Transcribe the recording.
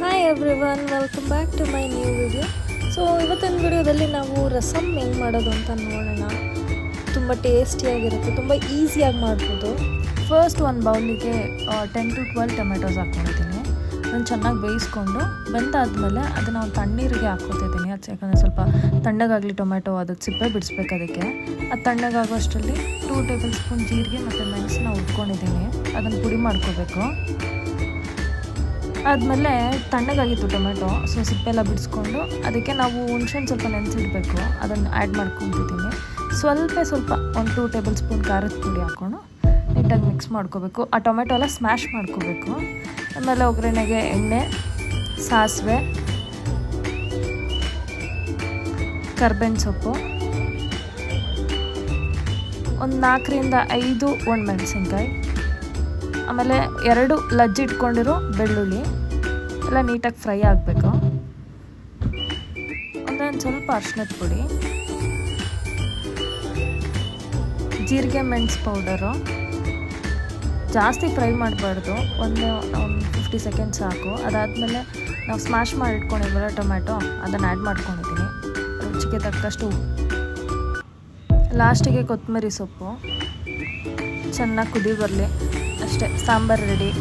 Hi everyone, welcome back to my new video. So ಇವತ್ತಿನ ವಿಡಿಯೋದಲ್ಲಿ ನಾವು ರಸಮ್ ಹೆಂಗೆ ಮಾಡೋದು ಅಂತ ನೋಡೋಣ. ತುಂಬ ಟೇಸ್ಟಿಯಾಗಿರುತ್ತೆ, ತುಂಬ ಈಸಿಯಾಗಿ ಮಾಡ್ಬೋದು. ಫಸ್ಟ್ ಒಂದು ಬೌಲಿಗೆ 10 to 12 ಟೊಮೆಟೊಸ್ ಹಾಕ್ಕೊಂಡಿದ್ದೀನಿ. ಅದನ್ನು ಚೆನ್ನಾಗಿ ಬೇಯಿಸ್ಕೊಂಡು ಬೆಂದಾದ್ಮೇಲೆ ಅದನ್ನು ಒಂದು ತಣ್ಣೀರಿಗೆ ಹಾಕ್ಕೊತಿದ್ದೀನಿ. ಅದು ಯಾಕಂದರೆ ಸ್ವಲ್ಪ ತಣ್ಣಗಾಗಲಿ ಟೊಮೆಟೊ, ಅದಕ್ಕೆ ಸಿಪ್ಪೆ ಬಿಡಿಸ್ಬೇಕು. ಅದಕ್ಕೆ ಅದು ತಣ್ಣಗಾಗೋಷ್ಟರಲ್ಲಿ 2 ಟೇಬಲ್ ಸ್ಪೂನ್ ಜೀರಿಗೆ ಮತ್ತು ಮೆಣಸನ್ನ ಹುರ್ಕೊಂಡಿದ್ದೀನಿ. ಅದನ್ನು ಪುಡಿ ಮಾಡ್ಕೋಬೇಕು. ಆದಮೇಲೆ ತಣ್ಣಗಾಗಿತ್ತು ಟೊಮೆಟೊ, ಸೊ ಸಿಪ್ಪೆಲ್ಲ ಬಿಡಿಸ್ಕೊಂಡು ಅದಕ್ಕೆ ನಾವು ಹುಣ್ಸೆಹಣ್ಣು ಸ್ವಲ್ಪ ನೆನೆಸಿಡಬೇಕು. ಅದನ್ನು ಆ್ಯಡ್ ಮಾಡ್ಕೊತಿದ್ದೀನಿ. ಸ್ವಲ್ಪ ಒಂದು 2 ಟೇಬಲ್ ಸ್ಪೂನ್ ಖಾರದ ಪುಡಿ ಹಾಕ್ಕೊಂಡು ನೀಟಾಗಿ ಮಿಕ್ಸ್ ಮಾಡ್ಕೋಬೇಕು. ಆ ಟೊಮೆಟೊ ಎಲ್ಲ ಸ್ಮ್ಯಾಶ್ ಮಾಡ್ಕೋಬೇಕು. ಆಮೇಲೆ ಒಗ್ಗರಣೆಗೆ ಎಣ್ಣೆ, ಸಾಸಿವೆ, ಕರ್ಬೇವಿನ ಸೊಪ್ಪು, ಒಂದು 4ರಿಂದ 5 ಒಣಮೆಣಸಿನ್ಕಾಯಿ, ಆಮೇಲೆ 2 ಲಜ್ಜಿ ಇಟ್ಕೊಂಡಿರೋ ಬೆಳ್ಳುಳ್ಳಿ ಎಲ್ಲ ನೀಟಾಗಿ ಫ್ರೈ ಆಗಬೇಕು. ಒಂದೊಂದು ಸ್ವಲ್ಪ ಅರಿಶಿನದ ಪುಡಿ, ಜೀರಿಗೆ ಮೆಣಸು ಪೌಡರು. ಜಾಸ್ತಿ ಫ್ರೈ ಮಾಡಬಾರ್ದು, ಒಂದು 50 ಸೆಕೆಂಡ್ಸ್ ಸಾಕು. ಅದಾದಮೇಲೆ ನಾವು ಸ್ಮ್ಯಾಶ್ ಮಾಡಿ ಇಟ್ಕೊಂಡಿದ್ವಲ್ಲ ಟೊಮೆಟೊ, ಅದನ್ನು ಆ್ಯಡ್ ಮಾಡ್ಕೊಂಡಿದ್ದೀನಿ. ರುಚಿಗೆ ತಕ್ಕಷ್ಟು ಲಾಸ್ಟಿಗೆ ಕೊತ್ತಂಬರಿ ಸೊಪ್ಪು. ಚೆನ್ನಾಗಿ ಕುದಿ ಬರಲಿ, ಅಷ್ಟೇ, ಸಾಂಬಾರು ರೆಡಿ.